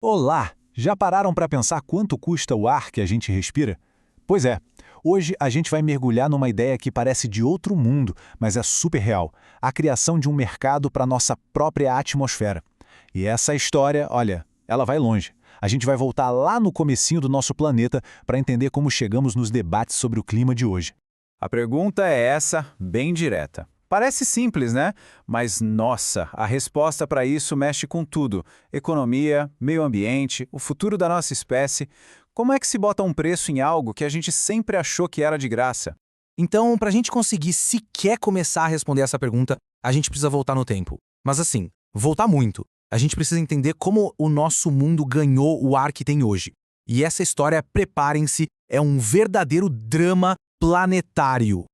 Olá! Já pararam para pensar quanto custa o ar que a gente respira? Pois é, hoje a gente vai mergulhar numa ideia que parece de outro mundo, mas é super real: a criação de um mercado para nossa própria atmosfera. E essa história, olha, ela vai longe. A gente vai voltar lá no comecinho do nosso planeta para entender como chegamos nos debates sobre o clima de hoje. A pergunta é essa, bem direta. Parece simples, né? Mas, nossa, a resposta para isso mexe com tudo: economia, meio ambiente, o futuro da nossa espécie. Como é que se bota um preço em algo que a gente sempre achou que era de graça? Então, para a gente conseguir sequer começar a responder essa pergunta, a gente precisa voltar no tempo. Mas assim, voltar muito. A gente precisa entender como o nosso mundo ganhou o ar que tem hoje. E essa história, preparem-se, é um verdadeiro drama planetário.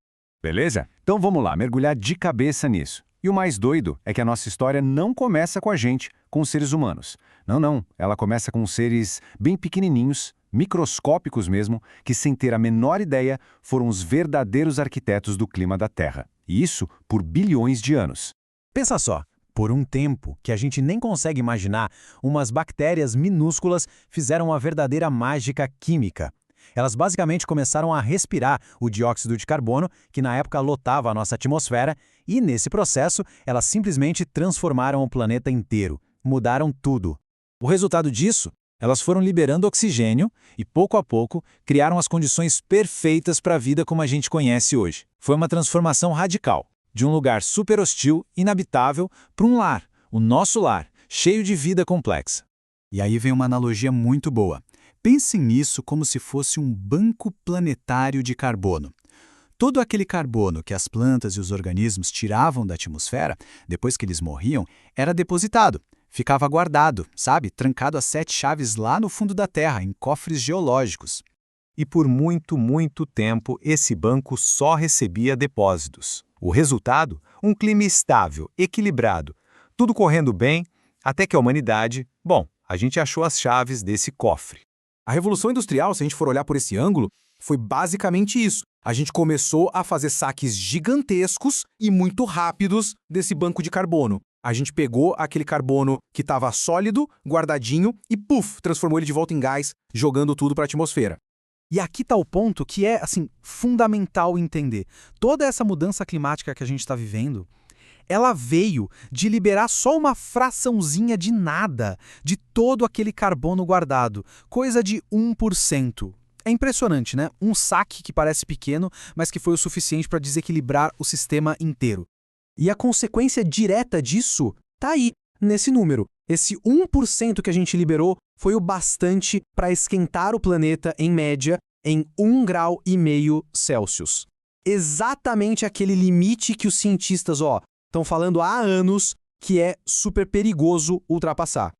Beleza? Então vamos lá, mergulhar de cabeça nisso. E o mais doido é que a nossa história não começa com a gente, com os seres humanos. Não. Ela começa com seres bem pequenininhos, microscópicos mesmo, que sem ter a menor ideia foram os verdadeiros arquitetos do clima da Terra. E isso por bilhões de anos. Pensa só, por um tempo que a gente nem consegue imaginar, umas bactérias minúsculas fizeram uma verdadeira mágica química. Elas basicamente começaram a respirar o dióxido de carbono, que na época lotava a nossa atmosfera, e nesse processo elas simplesmente transformaram o planeta inteiro, mudaram tudo. O resultado disso? Elas foram liberando oxigênio e, pouco a pouco, criaram as condições perfeitas para a vida como a gente conhece hoje. Foi uma transformação radical, de um lugar super hostil, inabitável, para um lar, o nosso lar, cheio de vida complexa. E aí vem uma analogia muito boa. Pensem nisso como se fosse um banco planetário de carbono. Todo aquele carbono que as plantas e os organismos tiravam da atmosfera, depois que eles morriam, era depositado. Ficava guardado, sabe? Trancado a 7 chaves lá no fundo da Terra, em cofres geológicos. E por muito tempo esse banco só recebia depósitos. O resultado? Um clima estável, equilibrado, tudo correndo bem, até que a humanidade, a gente achou as chaves desse cofre. A Revolução Industrial, se a gente for olhar por esse ângulo, foi basicamente isso. A gente começou a fazer saques gigantescos e muito rápidos desse banco de carbono. A gente pegou aquele carbono que estava sólido, guardadinho, e transformou ele de volta em gás, jogando tudo para a atmosfera. E aqui está o ponto que é, fundamental entender. Toda essa mudança climática que a gente está vivendo, ela veio de liberar só uma fraçãozinha de nada de todo aquele carbono guardado, coisa de 1%. É impressionante, né? Um saque que parece pequeno, mas que foi o suficiente para desequilibrar o sistema inteiro. E a consequência direta disso tá aí, nesse número. Esse 1% que a gente liberou foi o bastante para esquentar o planeta, em média, em 1,5 grau Celsius. Exatamente aquele limite que os cientistas, estão falando há anos que é super perigoso ultrapassar.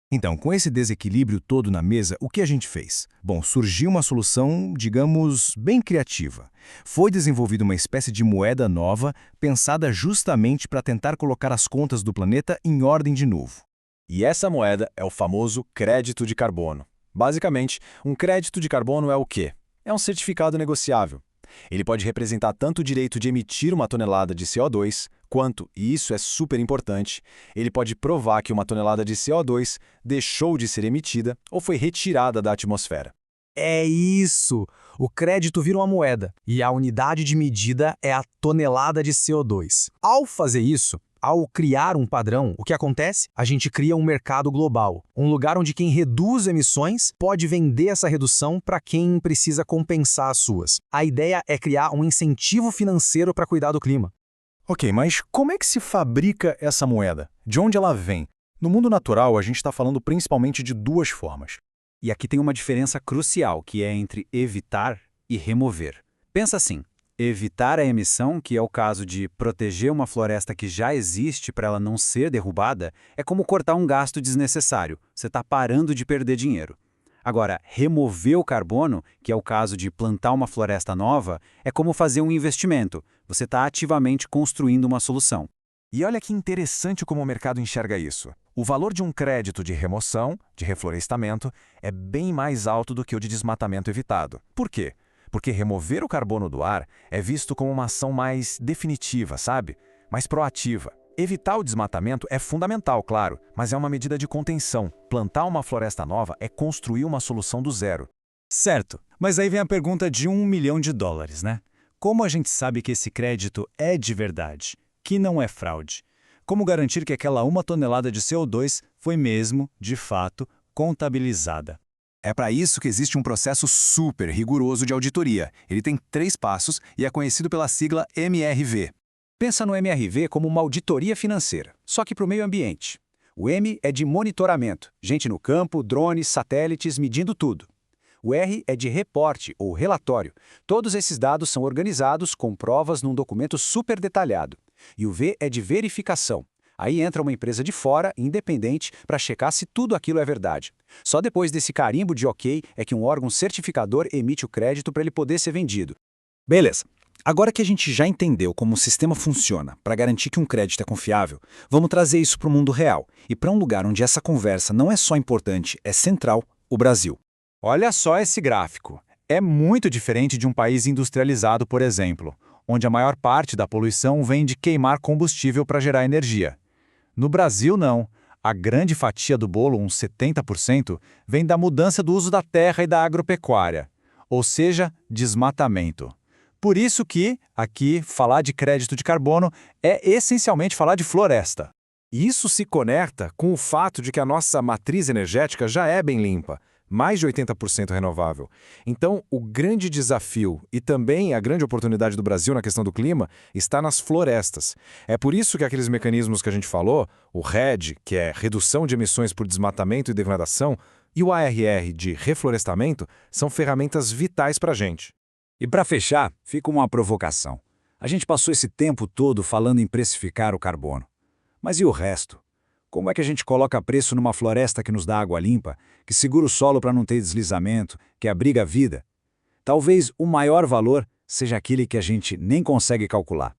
Então, com esse desequilíbrio todo na mesa, o que a gente fez? Surgiu uma solução, digamos, bem criativa. Foi desenvolvida uma espécie de moeda nova, pensada justamente para tentar colocar as contas do planeta em ordem de novo. E essa moeda é o famoso crédito de carbono. Basicamente, um crédito de carbono é o quê? É um certificado negociável. Ele pode representar tanto o direito de emitir uma tonelada de CO2, quanto, e isso é super importante, ele pode provar que uma tonelada de CO2 deixou de ser emitida ou foi retirada da atmosfera. É isso! O crédito vira uma moeda, e a unidade de medida é a tonelada de CO2. Ao fazer isso, ao criar um padrão, o que acontece? A gente cria um mercado global, um lugar onde quem reduz emissões pode vender essa redução para quem precisa compensar as suas. A ideia é criar um incentivo financeiro para cuidar do clima. Ok, mas como é que se fabrica essa moeda? De onde ela vem? No mundo natural, a gente está falando principalmente de duas formas. E aqui tem uma diferença crucial, que é entre evitar e remover. Pensa assim: evitar a emissão, que é o caso de proteger uma floresta que já existe para ela não ser derrubada, é como cortar um gasto desnecessário. Você está parando de perder dinheiro. Agora, remover o carbono, que é o caso de plantar uma floresta nova, é como fazer um investimento. Você está ativamente construindo uma solução. E olha que interessante como o mercado enxerga isso. O valor de um crédito de remoção, de reflorestamento, é bem mais alto do que o de desmatamento evitado. Por quê? Porque remover o carbono do ar é visto como uma ação mais definitiva, sabe? Mais proativa. Evitar o desmatamento é fundamental, claro, mas é uma medida de contenção. Plantar uma floresta nova é construir uma solução do zero. Certo, mas aí vem a pergunta de $1 milhão, né? Como a gente sabe que esse crédito é de verdade, que não é fraude? Como garantir que aquela 1 tonelada de CO2 foi mesmo, de fato, contabilizada? É para isso que existe um processo super rigoroso de auditoria. Ele tem 3 passos e é conhecido pela sigla MRV. Pensa no MRV como uma auditoria financeira, só que para o meio ambiente. O M é de monitoramento, gente no campo, drones, satélites, medindo tudo. O R é de reporte ou relatório. Todos esses dados são organizados com provas num documento super detalhado. E o V é de verificação. Aí entra uma empresa de fora, independente, para checar se tudo aquilo é verdade. Só depois desse carimbo de OK é que um órgão certificador emite o crédito para ele poder ser vendido. Beleza. Agora que a gente já entendeu como o sistema funciona para garantir que um crédito é confiável, vamos trazer isso para o mundo real e para um lugar onde essa conversa não é só importante, é central, o Brasil. Olha só esse gráfico. É muito diferente de um país industrializado, por exemplo, onde a maior parte da poluição vem de queimar combustível para gerar energia. No Brasil, não. A grande fatia do bolo, uns 70%, vem da mudança do uso da terra e da agropecuária, ou seja, desmatamento. Por isso que, aqui, falar de crédito de carbono é essencialmente falar de floresta. E isso se conecta com o fato de que a nossa matriz energética já é bem limpa, mais de 80% renovável. Então, o grande desafio e também a grande oportunidade do Brasil na questão do clima está nas florestas. É por isso que aqueles mecanismos que a gente falou, o RED, que é redução de emissões por desmatamento e degradação, e o ARR, de reflorestamento, são ferramentas vitais para a gente. E para fechar, fica uma provocação. A gente passou esse tempo todo falando em precificar o carbono. Mas e o resto? Como é que a gente coloca preço numa floresta que nos dá água limpa, que segura o solo para não ter deslizamento, que abriga a vida? Talvez o maior valor seja aquele que a gente nem consegue calcular.